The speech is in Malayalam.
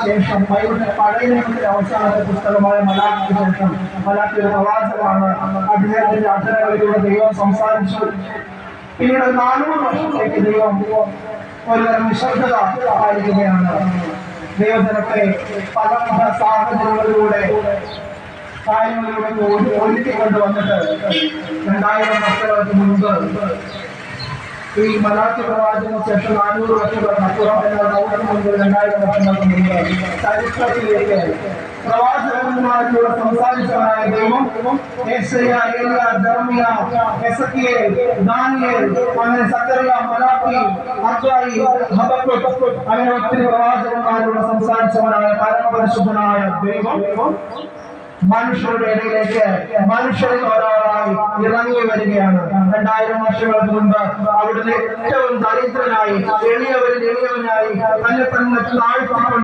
ശേഷം പഴയ നിയമത്തിലെ അവസാനത്തെ പുസ്തകമായ മലാഖിക്ക് ശേഷം മലാഖി ഒരു പ്രവാചകമാണ്. അദ്ദേഹത്തിന്റെ അധരങ്ങളിലൂടെ ദൈവം സംസാരിച്ചു. പിന്നീട് 400 വർഷത്തേക്ക് ദൈവം ഒരുതരം നിശബ്ദത പാലിക്കുകയാണ്. ദൈവജനത്തെ പല പല സാഹചര്യങ്ങളിലൂടെ കാര്യങ്ങളിലൂടെ ഒഴുക്കിക്കൊണ്ട് വന്നിട്ട് 2000 വർഷങ്ങൾക്ക് മുൻപ് ഈ മലാഖി പ്രവാചകന് ശേഷം 400 വർഷങ്ങൾക്കപ്പുറം എന്നാൽ 2000 വർഷങ്ങൾക്ക് മുൻപ് ചരിത്രത്തിലേക്ക് പ്രവാചകന്മാരിലൂടെ സംസാരിച്ചവനായ ദൈവം യെശയ്യാ, ഏലിയ, ജെറമ്യ, എസെക്കിയേൽ, ദാനിയേൽ, അങ്ങനെ സക്കറിയ, മലാഖി, ഹഗ്ഗായി, ഹബക്കൂക്ക്, അങ്ങനെ ഒത്തിരി പ്രവാചകന്മാരിലൂടെ സംസാരിച്ചവനായ പരമപരിശുദ്ധനായ ദൈവം മനുഷ്യരുടെ ഇടയിലേക്ക് മനുഷ്യരിൽ ഒരാളായി ഇറങ്ങി വരികയാണ്. 2000 വർഷങ്ങൾക്ക് മുൻപ് അവിടുന്ന് ഏറ്റവും ദരിദ്രനായി എളിയവനായി തന്നെ താഴ്ത്തി